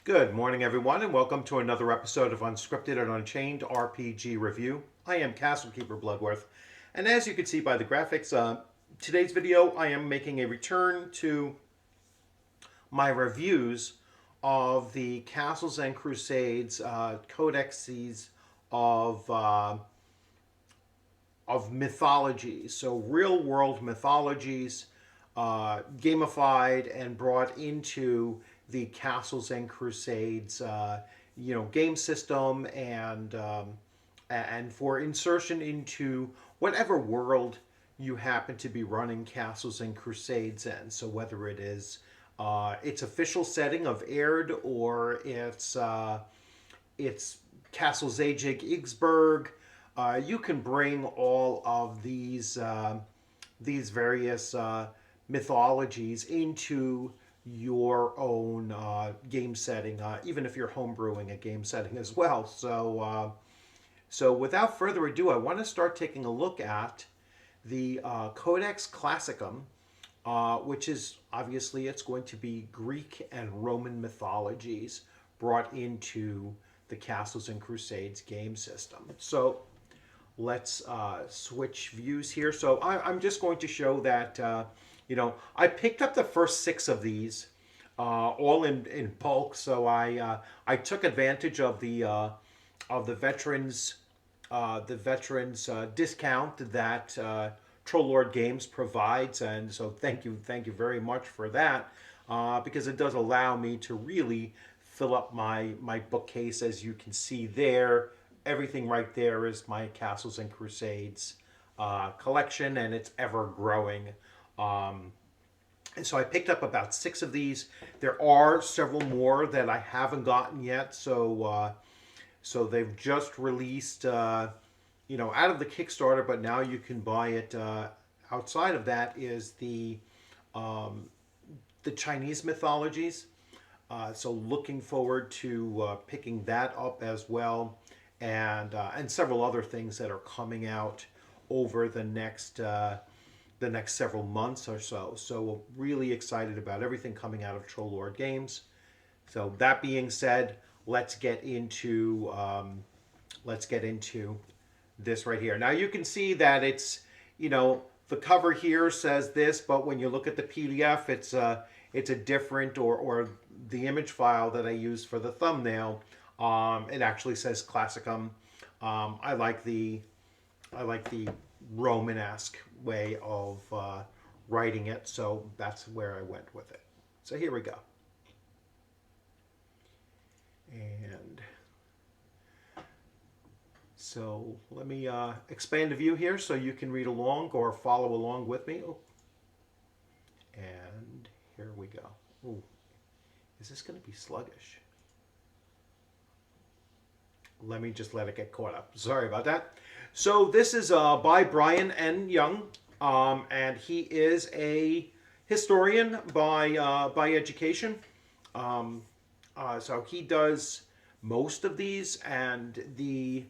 Good morning, everyone, and welcome to another episode of Unscripted and Unchained RPG Review. I am Castlekeeper Bloodworth, and as you can see by the graphics, today's video I am making a return to my reviews of the Castles and Crusades codexes of mythologies, so real-world mythologies, gamified and brought into the Castles and Crusades, game system, and for insertion into whatever world you happen to be running Castles and Crusades in. So whether it is its official setting of Aird or it's Castle Zadig Igsburg, you can bring all of these various mythologies into your own game setting, even if you're homebrewing a game setting as well. So without further ado, I want to start taking a look at the Codex Classicvm, which is obviously it's going to be Greek and Roman mythologies brought into the Castles and Crusades game system. So let's switch views here. So I'm just going to show that, I picked up the first 6 of these all in bulk. So I took advantage of the veterans discount that Troll Lord Games provides, and so thank you very much for that, because it does allow me to really fill up my bookcase. As you can see there, everything right there is my Castles and Crusades collection, and it's ever growing. And so I picked up about 6 of these. There are several more that I haven't gotten yet. So they've just released, out of the Kickstarter, but now you can buy it. Outside of that is the Chinese mythologies. So looking forward to picking that up as well, and several other things that are coming out over the next several months or so. So really excited about everything coming out of Troll Lord Games. So that being said, let's get into this right here. Now you can see that it's, the cover here says this, but when you look at the PDF, it's a different, or the image file that I use for the thumbnail, it actually says Classicvm. I like the Romanesque way of writing it, so that's where I went with it. So here we go. And so let me expand the view here so you can read along or follow along with me. Oh. And here we go. Ooh. Is this going to be sluggish? Let me just let it get caught up. Sorry about that. So this is by Brian N. Young, and he is a historian by education. So he does most of these, and the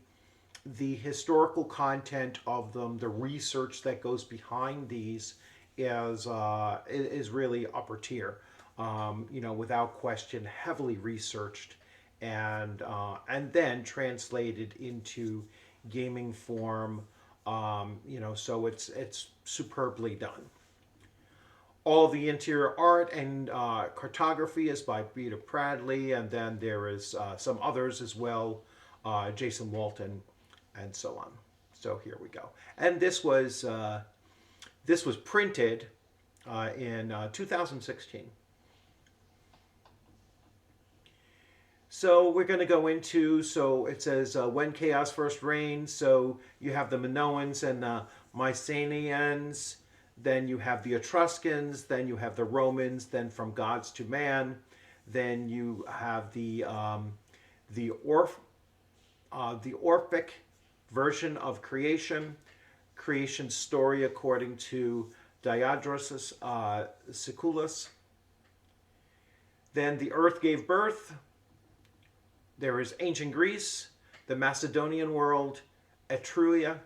historical content of them, the research that goes behind these is really upper tier. Without question, heavily researched and then translated into gaming form. So it's superbly done. All the interior art and cartography is by Peter Pradley, and then there is some others as well, Jason Walton, and so on. So here we go. And this was printed in 2016. So we're going to go into, so it says when chaos first reigned. So you have the Minoans and the Mycenaeans, then you have the Etruscans, then you have the Romans, then from gods to man, then you have the Orphic version of creation story according to Diodorus Siculus. Then the earth gave birth. There is ancient Greece, the Macedonian world, Etruria,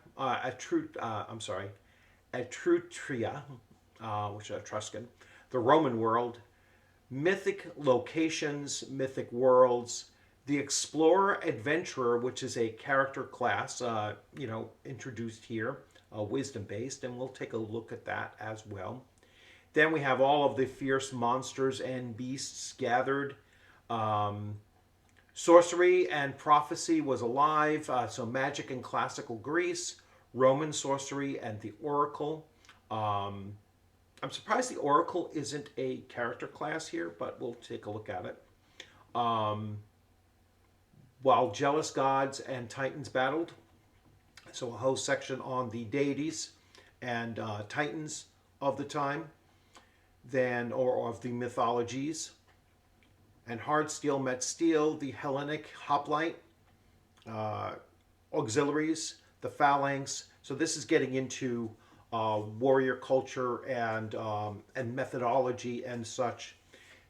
which is Etruscan, the Roman world, mythic locations, mythic worlds. The Explorer Adventurer, which is a character class, introduced here, wisdom based, and we'll take a look at that as well. Then we have all of the fierce monsters and beasts gathered. Sorcery and prophecy was alive, so magic in classical Greece, Roman sorcery, and the Oracle. I'm surprised the Oracle isn't a character class here, but we'll take a look at it. While jealous gods and titans battled, so a whole section on the deities and titans of the time, then or of the mythologies. And hard steel met steel, the Hellenic hoplite, auxiliaries, the phalanx. So this is getting into warrior culture and methodology and such.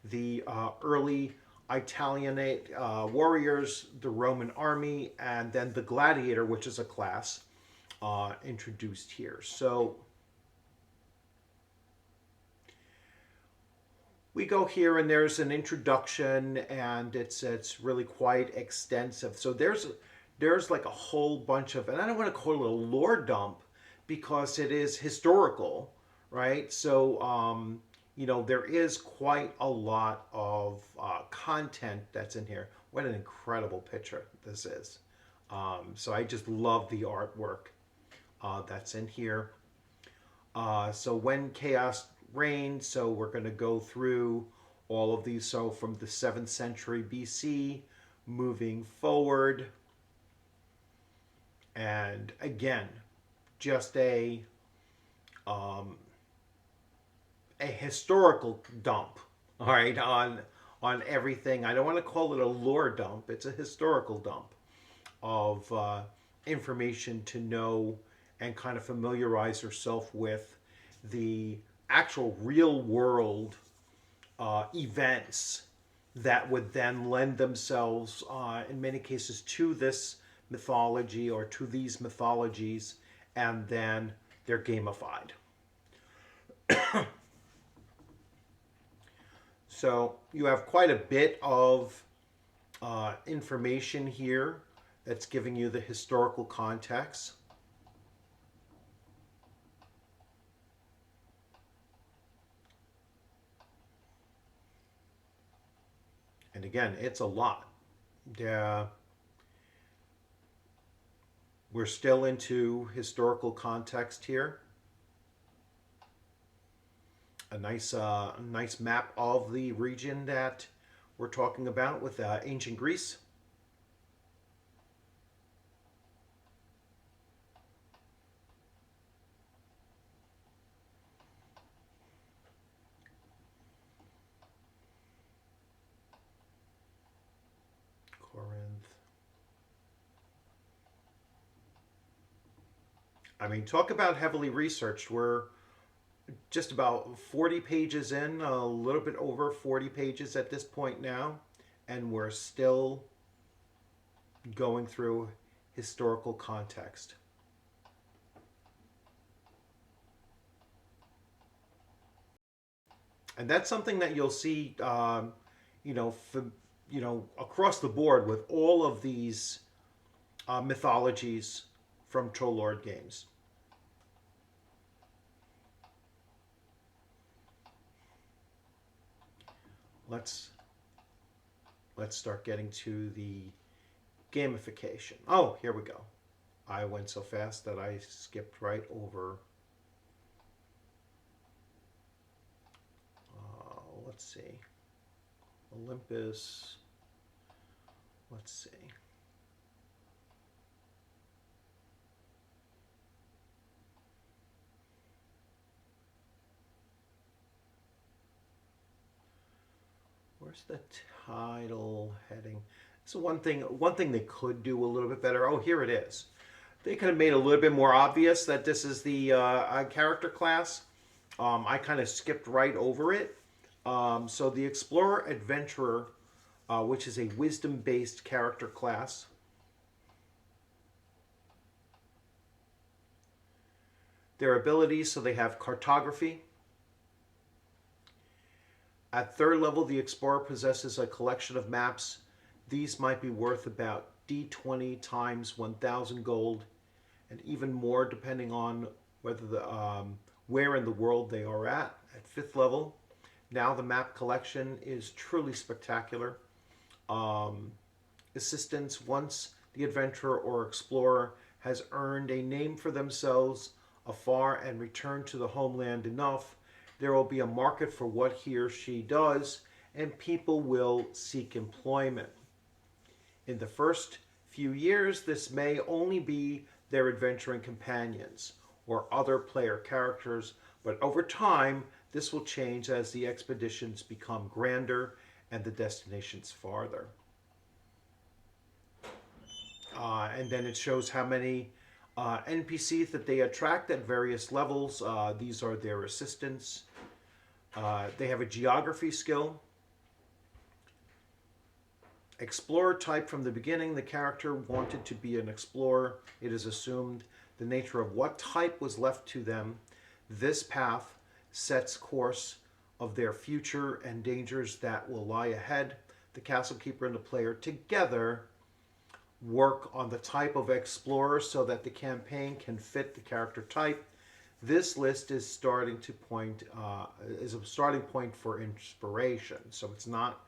The early Italianate warriors, the Roman army, and then the gladiator, which is a class introduced here. So we go here and there's an introduction, and it's really quite extensive. So there's like a whole bunch of, and I don't want to call it a lore dump because it is historical, right? So there is quite a lot of content that's in here. What an incredible picture this is. So I just love the artwork that's in here. So when chaos reigned, so we're going to go through all of these. So from the 7th century BC, moving forward. And again, just a historical dump, all right, on everything. I don't want to call it a lore dump. It's a historical dump of information to know and kind of familiarize yourself with the actual real world events that would then lend themselves, in many cases, to this mythology or to these mythologies, and then they're gamified. So you have quite a bit of information here that's giving you the historical context. And again, it's a lot. We're still into historical context here. A nice map of the region that we're talking about with ancient Greece. Corinth. I mean, talk about heavily researched. We're just about 40 pages in, a little bit over 40 pages at this point now, and we're still going through historical context. And that's something that you'll see, across the board with all of these mythologies from Troll Lord games. Let's start getting to the gamification. Oh, here we go. I went so fast that I skipped right over. Let's see. Olympus. Let's see. Where's the title heading? So one thing they could do a little bit better. Oh, here it is. They could have made it a little bit more obvious that this is the character class. I kind of skipped right over it. So the Explorer Adventurer, which is a wisdom-based character class. Their abilities, so they have cartography, At third level, the explorer possesses a collection of maps. These might be worth about D20 times 1,000 gold, and even more depending on whether where in the world they are at. At fifth level, now the map collection is truly spectacular. Assistance: once the adventurer or explorer has earned a name for themselves afar and returned to the homeland enough, there will be a market for what he or she does, and people will seek employment. In the first few years, this may only be their adventuring companions or other player characters, but over time, this will change as the expeditions become grander and the destinations farther. And then it shows how many NPCs that they attract at various levels. These are their assistants. They have a geography skill. Explorer type: from the beginning, the character wanted to be an explorer. It is assumed the nature of what type was left to them. This path sets course of their future and dangers that will lie ahead. The castle keeper and the player together work on the type of explorer so that the campaign can fit the character type. This list is is a starting point for inspiration. So it's not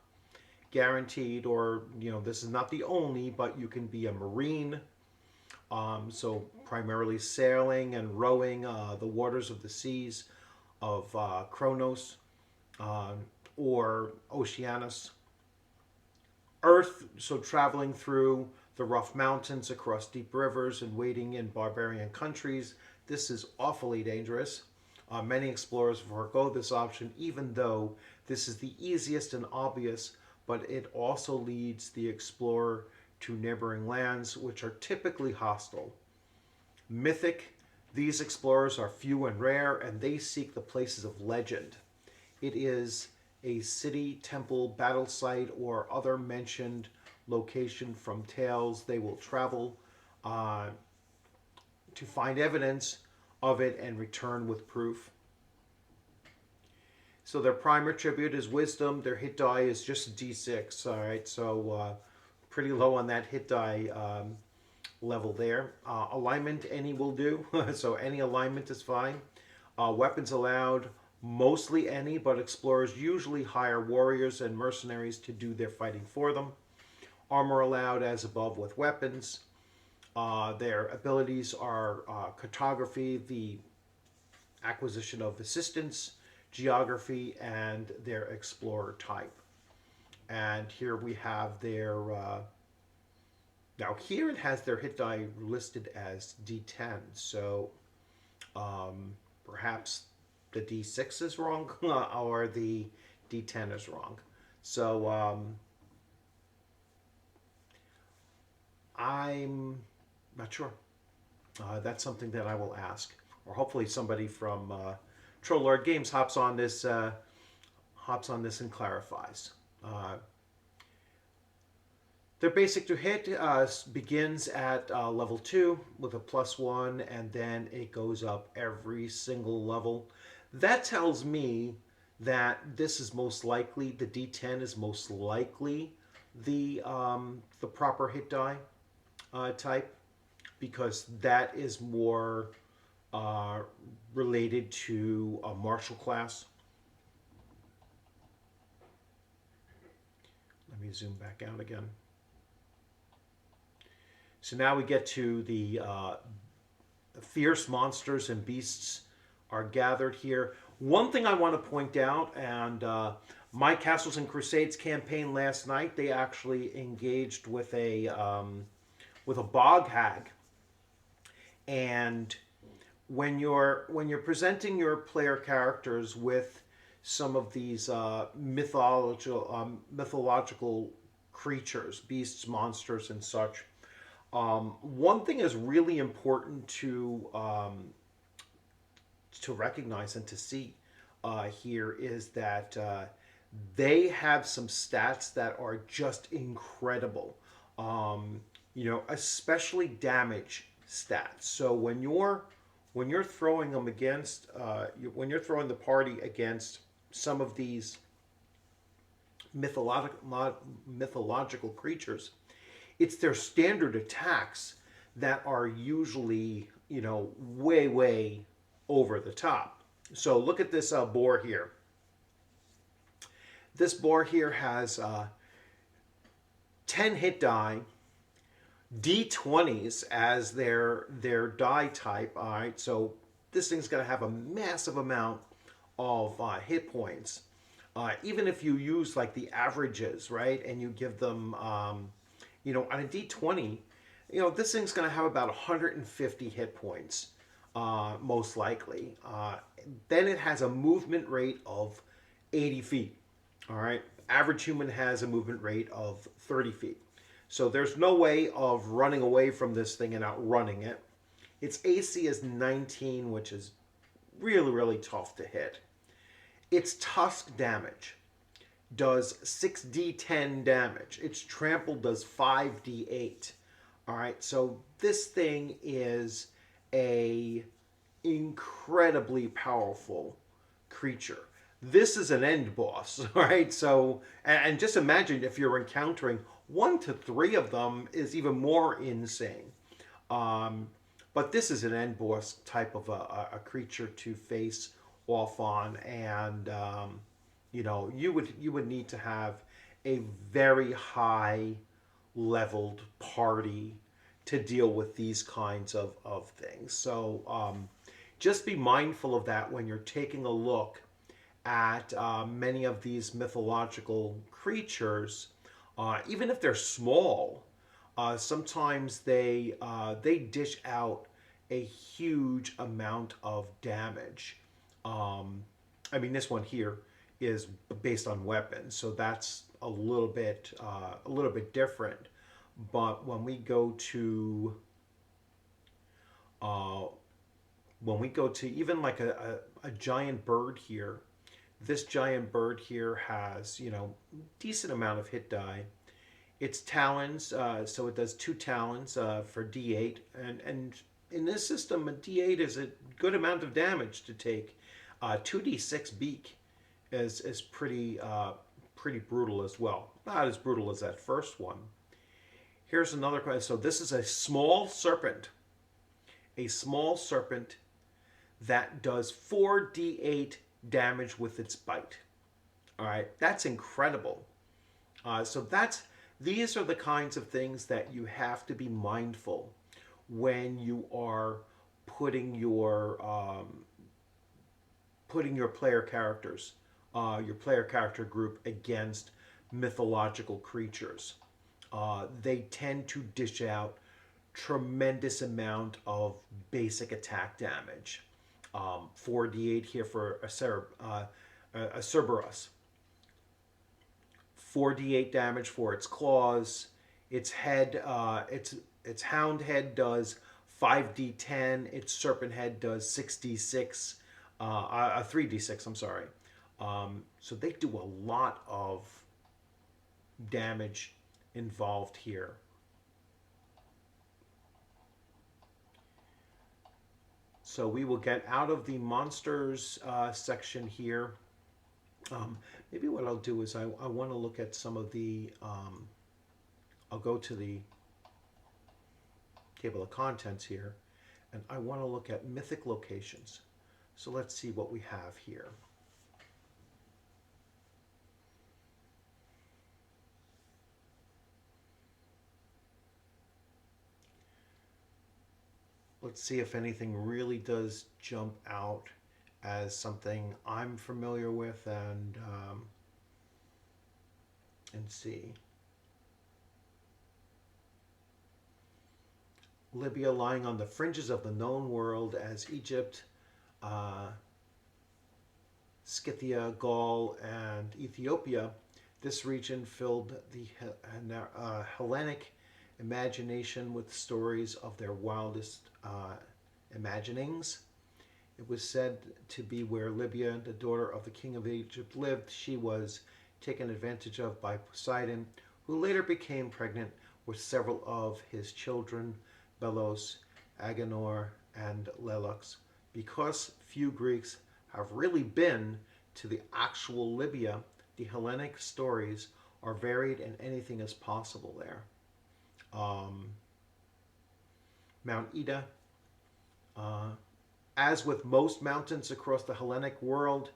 guaranteed, or this is not the only, but you can be a marine. So primarily sailing and rowing the waters of the seas of Kronos or Oceanus. Earth, so traveling through the rough mountains, across deep rivers, and wading in barbarian countries. This is awfully dangerous. Many explorers forego this option, even though this is the easiest and obvious, but it also leads the explorer to neighboring lands, which are typically hostile. Mythic: these explorers are few and rare, and they seek the places of legend. It is a city, temple, battle site, or other mentioned location from tales. They will travel to find evidence of it and return with proof. So their prime attribute is wisdom. Their hit die is just d6. All right, so pretty low on that hit die level there. Alignment, any will do. So any alignment is fine. Weapons allowed, mostly any, but explorers usually hire warriors and mercenaries to do their fighting for them. Armor allowed as above with weapons. Their abilities are cartography, the acquisition of assistance, geography, and their explorer type. And here we have their... now here it has their hit die listed as D10, so perhaps the D6 is wrong or the D10 is wrong. So I'm not sure. That's something that I will ask, or hopefully somebody from Trollord Games hops on this and clarifies. Their basic to hit begins at level 2 with a +1, and then it goes up every single level. That tells me that this is most likely, the D10 is most likely the proper hit die type, because that is more related to a martial class. Let me zoom back out again. So now we get to the fierce monsters and beasts are gathered here. One thing I want to point out, and my Castles and Crusades campaign last night, they actually engaged with a bog hag. And when you're presenting your player characters with some of these mythological creatures, beasts, monsters, and such, one thing is really important to recognize and to see here is that they have some stats that are just incredible. Especially damage stats. So when you're throwing them against, when you're throwing the party against some of these mythological creatures, it's their standard attacks that are usually, way, way over the top. So look at this boar here. This boar here has 10 hit die, D20s as their die type. All right, so this thing's going to have a massive amount of hit points. Even if you use like the averages, right, and you give them, on a D20, this thing's going to have about 150 hit points, most likely. Then it has a movement rate of 80 feet. All right, average human has a movement rate of 30 feet. So there's no way of running away from this thing and outrunning it. Its AC is 19, which is really, really tough to hit. Its tusk damage does 6d10 damage. Its trample does 5d8. All right, so this thing is a incredibly powerful creature. This is an end boss, right? So, and just imagine if you're encountering 1 to 3 of them is even more insane. But this is an end boss type of a creature to face off on, and you would need to have a very high leveled party to deal with these kinds of things. So just be mindful of that when you're taking a look at many of these mythological creatures. Even if they're small, sometimes they dish out a huge amount of damage. This one here is based on weapons, so that's a little bit different. But when we go to even like a giant bird here, this giant bird here has decent amount of hit die. Its talons, so it does 2 talons for D8, and in this system, a D8 is a good amount of damage to take. 2d6 beak is pretty brutal as well. Not as brutal as that first one. Here's another question. So this is a small serpent. A small serpent that does 4d8 damage with its bite. All right, that's incredible. So these are the kinds of things that you have to be mindful when you are putting your player characters, your player character group against mythological creatures. They tend to dish out tremendous amount of basic attack damage. 4d8 here for a Cerberus. 4d8 damage for its claws. Its head, its hound head does 5d10. Its serpent head does 6d6. 3d6. I'm sorry. So they do a lot of damage involved here. So we will get out of the monsters section here. Maybe what I'll do is I want to look at some of the, I'll go to the table of contents here, and I want to look at mythic locations. So let's see what we have here. Let's see if anything really does jump out as something I'm familiar with, and see. Libya lying on the fringes of the known world as Egypt, Scythia, Gaul, and Ethiopia. This region filled the Hellenic imagination with stories of their wildest imaginings. It was said to be where Libya, the daughter of the king of Egypt, lived. She was taken advantage of by Poseidon, who later became pregnant with several of his children, Belos, Agenor, and Lelux. Because few Greeks have really been to the actual Libya, The Hellenic stories are varied and anything is possible there. Mount Ida, as with most mountains across the Hellenic world,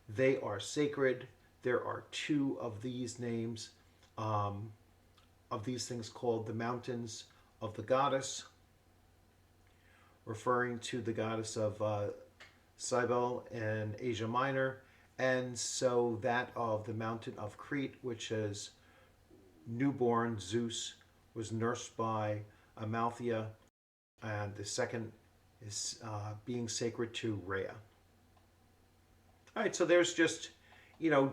they are sacred. There are two of these names, of these things called the mountains of the goddess, referring to the goddess of Cybele in Asia Minor, and so that of the mountain of Crete, which is newborn Zeus, was nursed by Amalthea, and the second is being sacred to Rhea. All right, so there's just,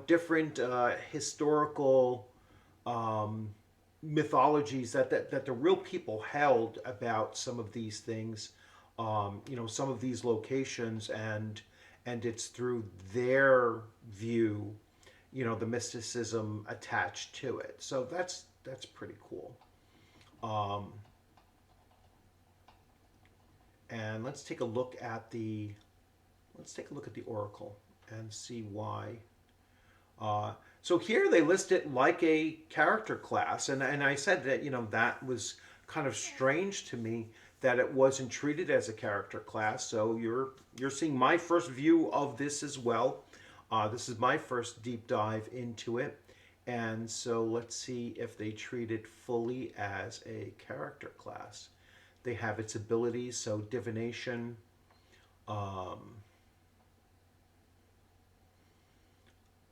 different historical mythologies that the real people held about some of these things, some of these locations, and it's through their view, the mysticism attached to it. So that's pretty cool. And let's take a look at the oracle and see why. So here they list it like a character class, and I said that that was kind of strange to me that it wasn't treated as a character class. So you're seeing my first view of this as well. This is my first deep dive into it, and so let's see if they treat it fully as a character class. They have its abilities, so divination,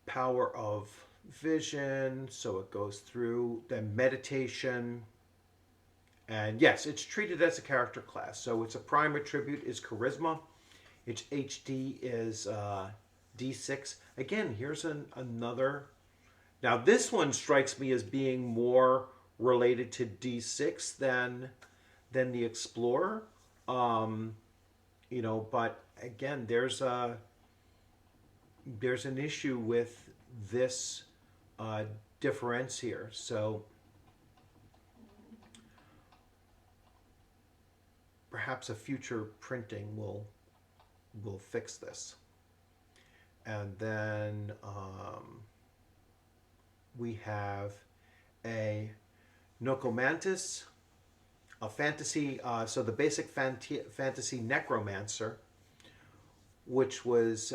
power of vision, so it goes through, then meditation, and yes, it's treated as a character class. So its a prime attribute is charisma. Its HD is D6. Again, here's another. Now this one strikes me as being more related to D6 than the Explorer. But again, there's an issue with this difference here. So perhaps a future printing will fix this. And then we have a Nocomantis, a fantasy, so the basic fantasy necromancer, which was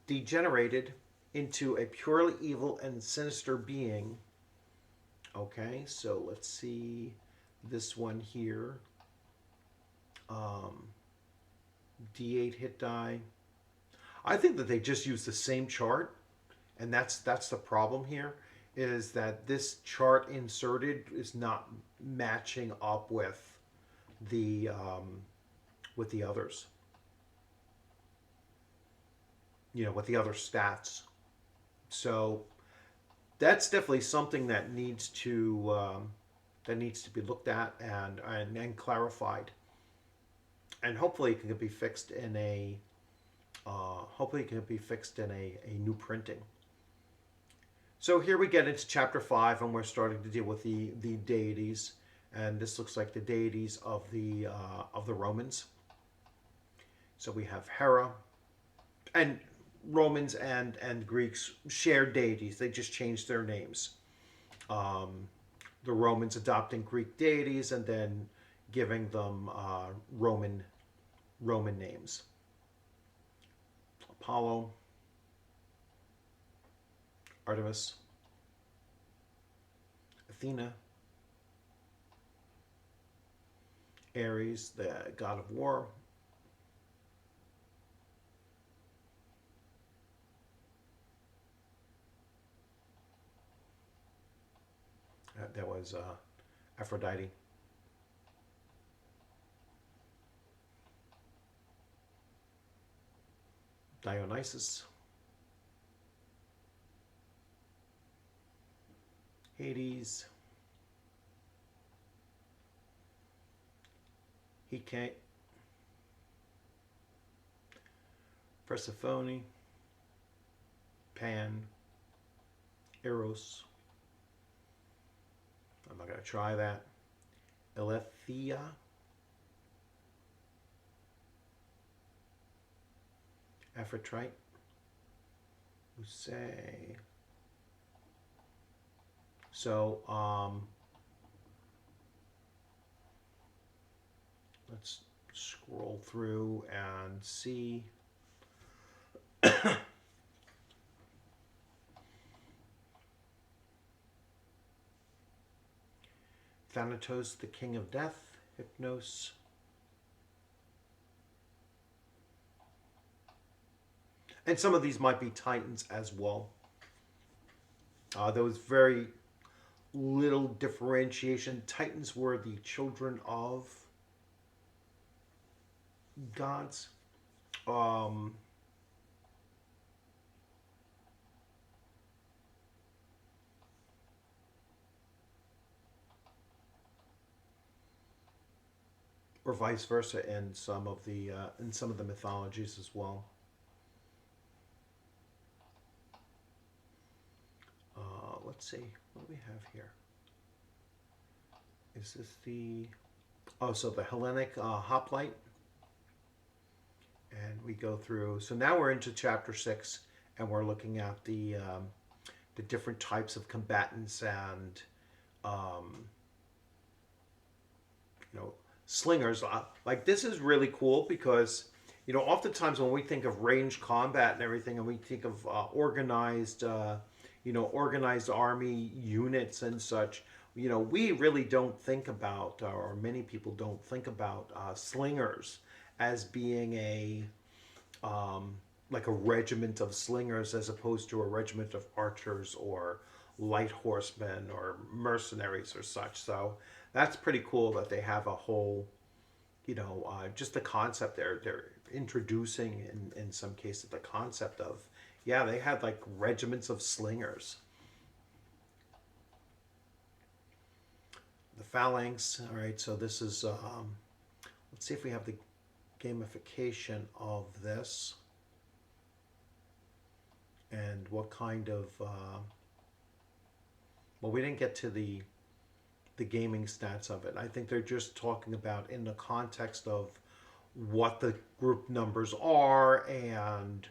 degenerated into a purely evil and sinister being. Okay, so let's see this one here. D8 hit die. I think that they just use the same chart, and that's the problem here, is that this chart inserted is not matching up with the others. With the other stats. So that's definitely something that needs to be looked at and clarified, and hopefully it can be fixed in a new printing. So here we get into chapter 5, and we're starting to deal with the deities, and this looks like the deities of the Romans. So we have Hera, and Romans and Greeks shared deities. They just changed their names. The Romans adopting Greek deities and then giving them Roman names. Apollo, Artemis, Athena, Ares, the god of war, that was Aphrodite. Dionysus. Hades. Hecate. Persephone. Pan. Eros. I'm not going to try that. Elethea. Aphrodite. who say. So let's scroll through and see. Thanatos, the King of Death, Hypnos. And some of these might be Titans as well. There was very little differentiation. Titans were the children of gods. Or vice versa in some of the mythologies as well. Let's see what do we have here. Is this the so the Hellenic hoplite? And we go through. So now we're into chapter 6, and we're looking at the different types of combatants and slingers. Like, this is really cool because oftentimes when we think of ranged combat and everything, and we think of organized army units and such, we really don't think about, or many people don't think about slingers as being like a regiment of slingers as opposed to a regiment of archers or light horsemen or mercenaries or such. So that's pretty cool that they have a whole, just the concept they're introducing in some cases, the concept of, yeah, they had like regiments of slingers. The phalanx. All right, so this is, let's see if we have the gamification of this and what kind of, well, we didn't get to the gaming stats of it. I think they're just talking about in the context of what the group numbers are and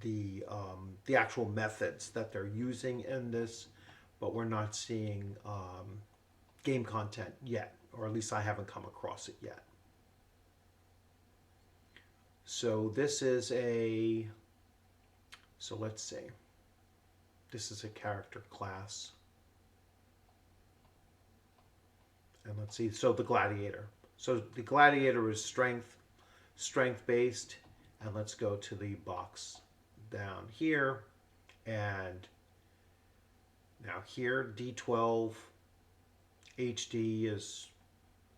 the actual methods that they're using in this, but we're not seeing game content yet, or at least I haven't come across it yet. So this is so let's see, this is a character class. And let's see, so the gladiator. So the gladiator is strength based. And let's go to the box down here. And now here, D12 HD is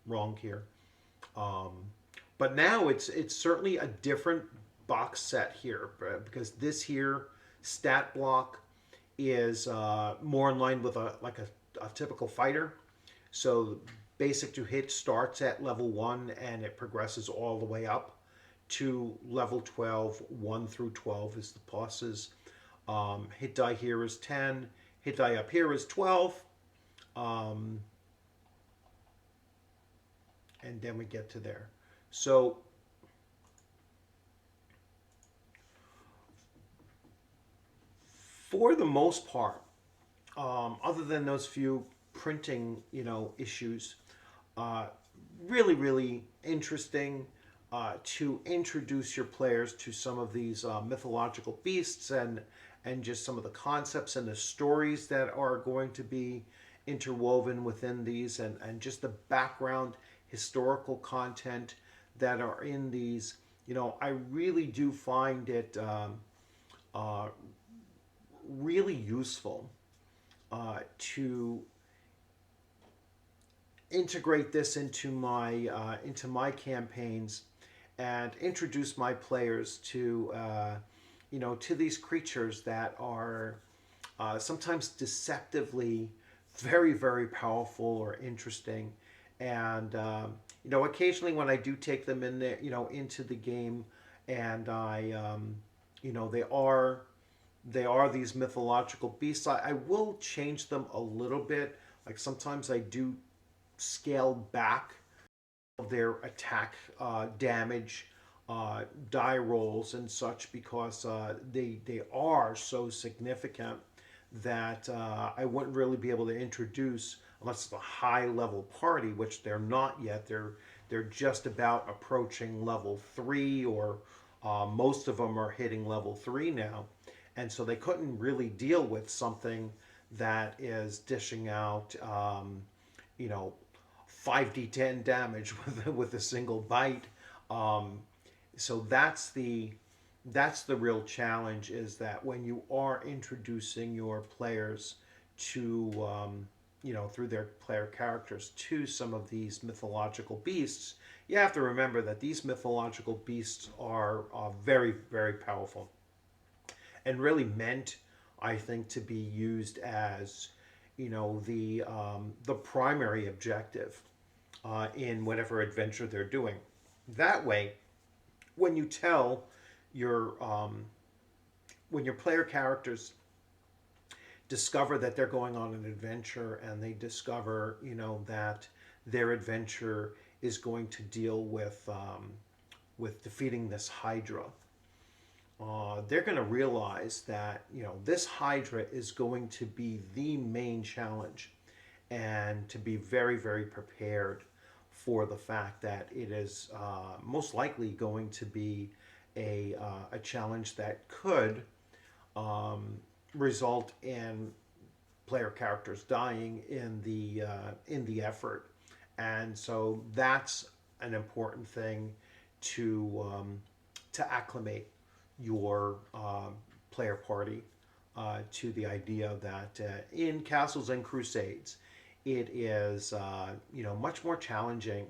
wrong here. But now it's certainly a different box set here, because this here stat block is more in line with a typical fighter. So basic to hit starts at level 1 and it progresses all the way up to level 12. 1 through 12 is the bosses. Hit die here is 10. Hit die up here is 12. And then we get to there. So for the most part, other than those few printing issues, really, really interesting to introduce your players to some of these mythological beasts and just some of the concepts and the stories that are going to be interwoven within these, and just the background historical content that are in these. I really do find it really useful to integrate this into my campaigns and introduce my players to to these creatures that are sometimes deceptively very, very powerful or interesting. And occasionally when I do take them in there, into the game, and I they are these mythological beasts, I will change them a little bit. Like, sometimes I do scale back their attack damage die rolls and such, because they are so significant that I wouldn't really be able to introduce, unless it's a high level party, which they're not yet. They're just about approaching level 3, or most of them are hitting level 3 now, and so they couldn't really deal with something that is dishing out, you know, 5d10 damage with a single bite. Um, so that's the real challenge, is that when you are introducing your players to, you know, through their player characters, to some of these mythological beasts, you have to remember that these mythological beasts are very, very powerful, and really meant, I think, to be used as, you know, the primary objective in whatever adventure they're doing. That way, when you tell your when your player characters discover that they're going on an adventure, and they discover, you know, that their adventure is going to deal with defeating this Hydra, they're going to realize that, you know, this Hydra is going to be the main challenge, and to be very, very prepared for the fact that it is most likely going to be a challenge that could result in player characters dying in the effort. And so that's an important thing to acclimate your player party to the idea that in Castles and Crusades, it is you know, much more challenging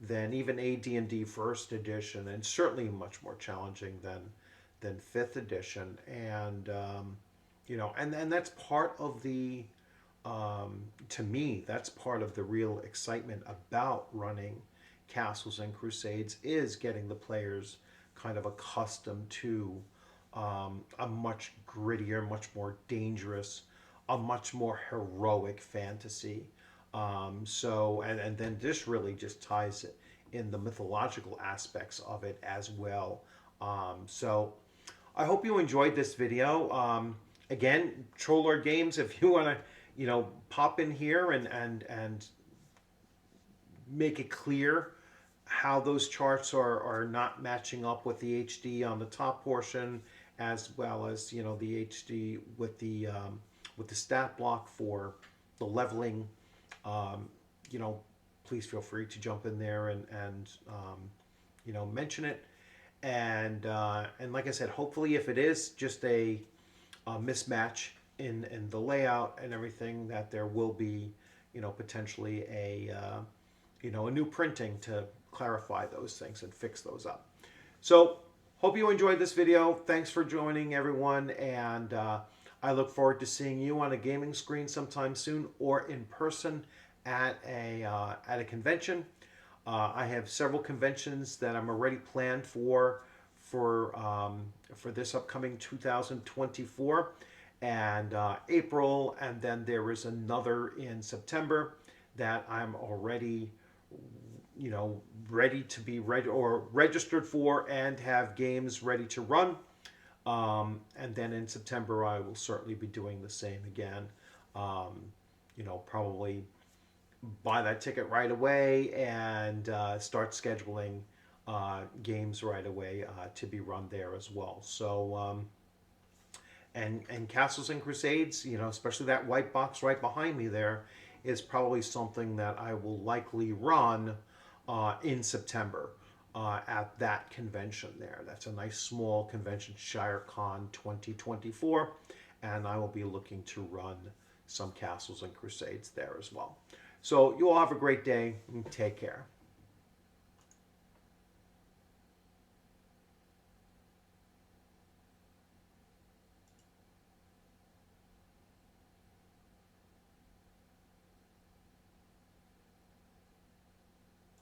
than even AD&D First Edition, and certainly much more challenging than Fifth Edition. And you know, and that's part of the to me, that's part of the real excitement about running Castles and Crusades, is getting the players kind of accustomed to a much grittier, much more dangerous, a much more heroic fantasy. And then this really just ties it in the mythological aspects of it as well. So I hope you enjoyed this video. Again, Troll Lord Games, if you want to, you know, pop in here and make it clear how those charts are not matching up with the HD on the top portion, as well as, you know, the HD with the stat block for the leveling. You know, please feel free to jump in there and you know, mention it. And like I said, hopefully, if it is just a mismatch in the layout and everything, that there will be, you know, potentially a you know, a new printing to clarify those things and fix those up. So hope you enjoyed this video. Thanks for joining, everyone, and I look forward to seeing you on a gaming screen sometime soon, or in person at a convention. I have several conventions that I'm already planned for this upcoming 2024, and April, and then there is another in September that I'm already, you know, ready to be registered for, and have games ready to run. And then in September, I will certainly be doing the same again. You know, probably buy that ticket right away and start scheduling games right away to be run there as well. So, and Castles and Crusades, you know, especially that white box right behind me there, is probably something that I will likely run in September at that convention there. That's a nice small convention, ShireCon 2024, and I will be looking to run some Castles and Crusades there as well. So you all have a great day, and take care.